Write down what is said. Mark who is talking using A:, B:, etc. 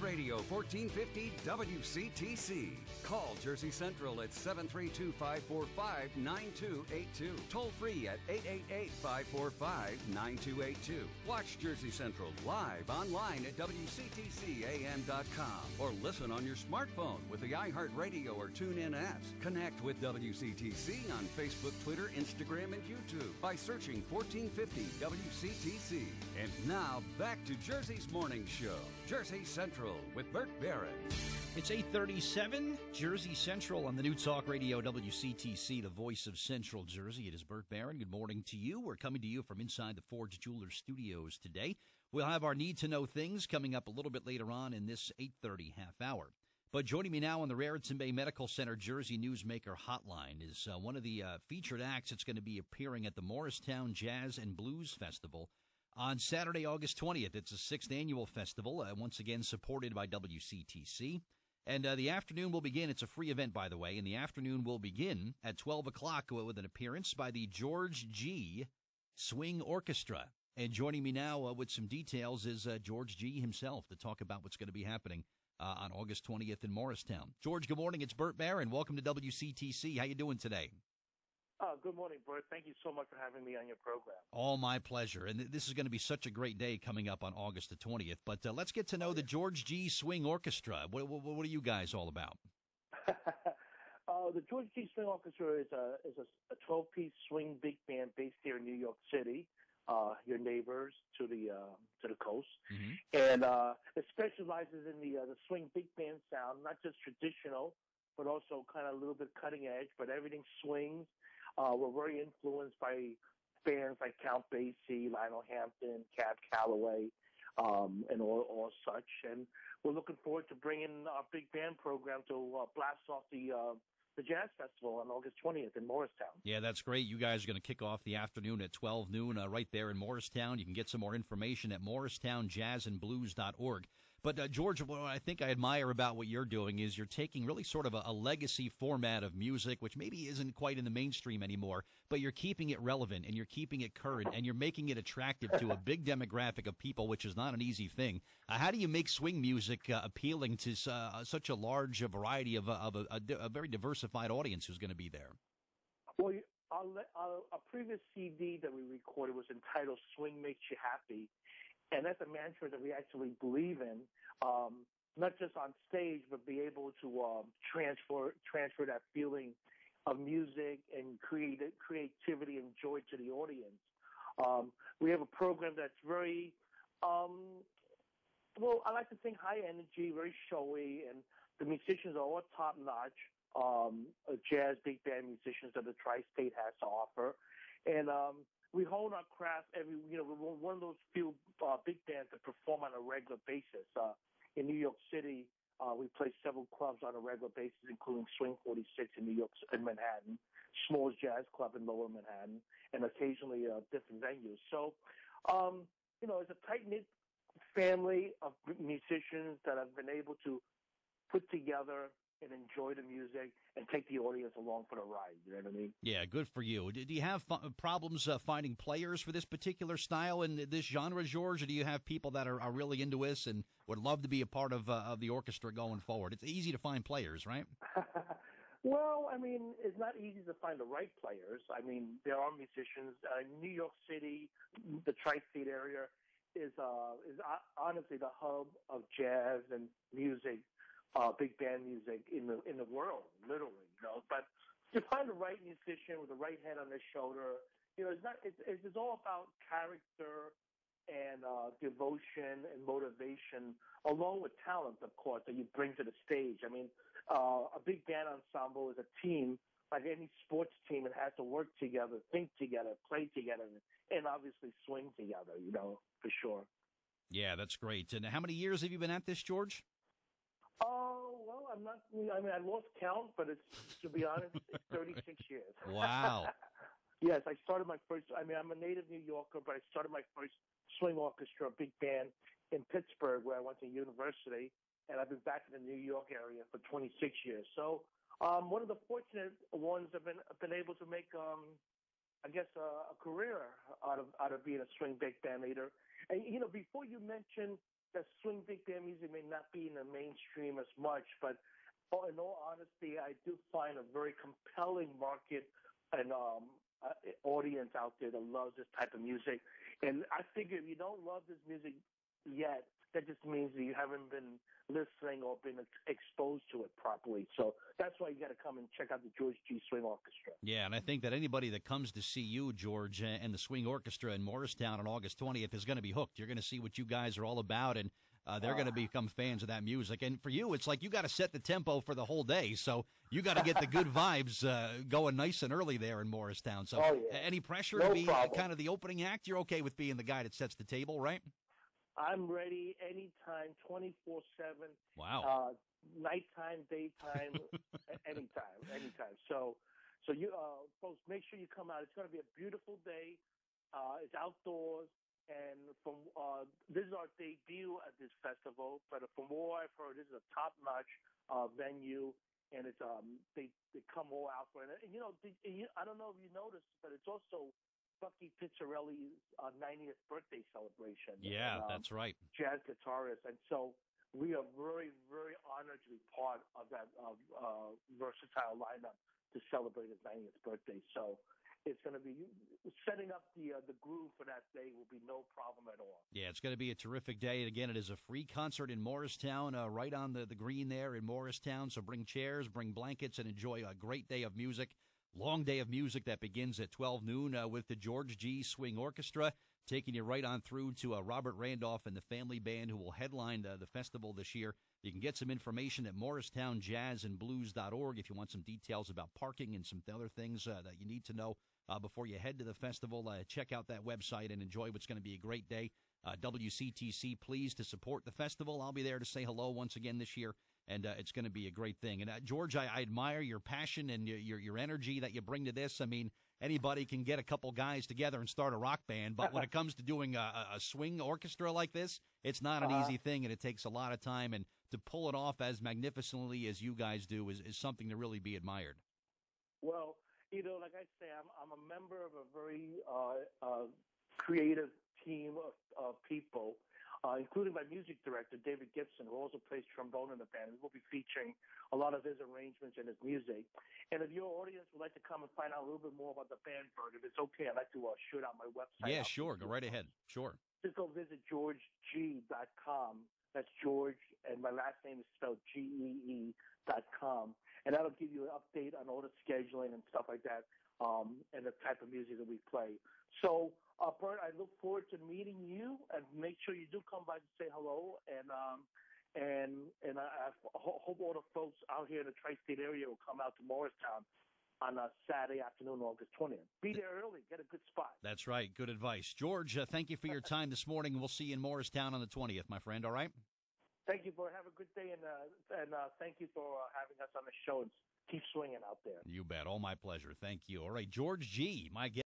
A: Radio 1450 WCTC. Call Jersey Central at 732-545-9282. Toll free at 888-545-9282. Watch Jersey Central live online at WCTCAM.com or listen on your smartphone with the iHeartRadio or TuneIn apps. Connect with WCTC on Facebook, Twitter, Instagram, and YouTube by searching 1450 WCTC. And now back to Jersey's Morning Show, Jersey Central with Bert Barron.
B: It's 8:37, Jersey Central on the new Talk Radio WCTC, the voice of Central Jersey. It is Bert Barron. Good morning to you. We're coming to you from inside the Forge Jewelers Studios today. We'll have our Need to Know Things coming up a little bit later on in this 8:30 half hour. But joining me now on the Raritan Bay Medical Center Jersey Newsmaker Hotline is one of the featured acts that's going to be appearing at the Morristown Jazz and Blues Festival on Saturday, August 20th. It's a 6th annual festival, once again supported by WCTC. And the afternoon will begin. It's a free event, by the way. And the afternoon will begin at 12 o'clock with an appearance by the George Gee Swing Orchestra. And joining me now with some details is George Gee himself to talk about what's going to be happening on August 20th in Morristown. George, good morning. It's Bert Barron. Welcome to WCTC. How you doing today?
C: Good morning, Bert. Thank you so much for having me on your program.
B: All my pleasure. And this is going to be such a great day coming up on August the 20th. But let's get to know the George Gee Swing Orchestra. What are you guys all about?
C: The George Gee Swing Orchestra is a 12-piece swing big band based here in New York City. Your neighbors to the coast, and it specializes in the swing big band sound, not just traditional, but also kind of a little bit cutting edge. But everything swings. We're very influenced by bands like Count Basie, Lionel Hampton, Cab Calloway, and all such. And we're looking forward to bringing our big band program to blast off the Jazz Festival on August 20th in Morristown.
B: Yeah, that's great. You guys are going to kick off the afternoon at 12 noon right there in Morristown. You can get some more information at morristownjazzandblues.org. But, George, what I think I admire about what you're doing is you're taking really sort of a legacy format of music, which maybe isn't quite in the mainstream anymore, but you're keeping it relevant and you're keeping it current and you're making it attractive to a big demographic of people, which is not an easy thing. How do you make swing music appealing to such a large variety of a very diversified audience who's going to be there?
C: Well, our previous CD that we recorded was entitled Swing Makes You Happy. And that's a mantra that we actually believe in, not just on stage, but be able to transfer that feeling of music and creativity and joy to the audience. We have a program that's very, I like to think high energy, very showy, and the musicians are all top notch. Jazz big band musicians that the Tri-State has to offer, and we hone our craft we're one of those few big bands that perform on a regular basis. In New York City, we play several clubs on a regular basis, including Swing 46 in New York, in Manhattan, Smalls Jazz Club in Lower Manhattan, and occasionally different venues. So, it's a tight-knit family of musicians that have been able to put together and enjoy the music and take the audience along for the ride. You know what I mean?
B: Yeah, good for you. Do you have problems finding players for this particular style and this genre, George, or do you have people that are really into this and would love to be a part of the orchestra going forward? It's easy to find players, right?
C: Well, I mean, it's not easy to find the right players. I mean, there are musicians. New York City, the Tri-State area, is honestly the hub of jazz and music. Big band music in the world, literally, But to find the right musician with the right head on their shoulder, it's all about character and devotion and motivation, along with talent, of course, that you bring to the stage. I mean, a big band ensemble is a team, like any sports team. It has to work together, think together, play together, and obviously swing together. For sure. Yeah,
B: that's great. And how many years have you been at this, George?
C: Well, I lost count, but to be honest, it's 36 years.
B: Wow.
C: Yes, I started my first, I'm a native New Yorker, but I started my first swing orchestra, big band, in Pittsburgh, where I went to university, and I've been back in the New York area for 26 years. So one of the fortunate ones have been able to make, a career out of being a swing big band leader. And, before you mention that swing big band music may not be in the mainstream as much, but in all honesty, I do find a very compelling market and audience out there that loves this type of music. And I figure if you don't love this music yet, that just means that you haven't been listening or been exposed to it properly. So that's why you got to come and check out the George Gee Swing Orchestra.
B: Yeah, and I think that anybody that comes to see you, George, and the Swing Orchestra in Morristown on August 20th is going to be hooked. You're going to see what you guys are all about, and they're going to become fans of that music. And for you, it's like you got to set the tempo for the whole day. So you got to get the good vibes going nice and early there in Morristown. So any pressure to be kind of the opening act? You're okay with being the guy that sets the table, right?
C: I'm ready anytime, 24/7.
B: Wow.
C: Nighttime, daytime, anytime. So you folks, make sure you come out. It's going to be a beautiful day. It's outdoors, and from this is our debut at this festival. But from what I've heard, this is a top-notch venue, and it's they come all out for it. And I don't know if you noticed, but it's also Bucky Pizzarelli's 90th birthday celebration.
B: Yeah, that's right.
C: Jazz guitarist. And so we are very, very honored to be part of that versatile lineup to celebrate his 90th birthday. So it's going to be setting up the groove for that day will be no problem at all. Yeah,
B: it's going to be a terrific day. And again, it is a free concert in Morristown, right on the green there in Morristown. So bring chairs, bring blankets, and enjoy a great day of music. Long day of music that begins at 12 noon with the George Gee Swing Orchestra, taking you right on through to Robert Randolph and the family band who will headline the festival this year. You can get some information at morristownjazzandblues.org if you want some details about parking and some other things that you need to know before you head to the festival. Check out that website and enjoy what's going to be a great day. WCTC, pleased to support the festival. I'll be there to say hello once again this year. And it's going to be a great thing. And, George, I admire your passion and your energy that you bring to this. I mean, anybody can get a couple guys together and start a rock band. But when it comes to doing a swing orchestra like this, it's not an easy thing, and it takes a lot of time. And to pull it off as magnificently as you guys do is something to really be admired.
C: Well, like I say, I'm a member of a very creative team of people. Including my music director, David Gibson, who also plays trombone in the band. We'll be featuring a lot of his arrangements and his music. And if your audience would like to come and find out a little bit more about the band, Bert, if it's okay, I'd like to shoot out my website.
B: Yeah, sure. Go right ahead. Sure.
C: Just go visit georgegee.com. That's George, and my last name is spelled Gee.com. And that'll give you an update on all the scheduling and stuff like that, and the type of music that we play. So, Bert, I look forward to meeting you, and make sure you do come by to say hello. And I hope all the folks out here in the tri-state area will come out to Morristown on a Saturday afternoon, August 20th. Be there early, get a good spot.
B: That's right. Good advice. George, thank you for your time this morning. We'll see you in Morristown on the 20th, my friend. All right?
C: Thank you, Bert. Have a good day, and thank you for having us on the show. And keep swinging out there.
B: You bet. All my pleasure. Thank you. All right, George Gee, my guest.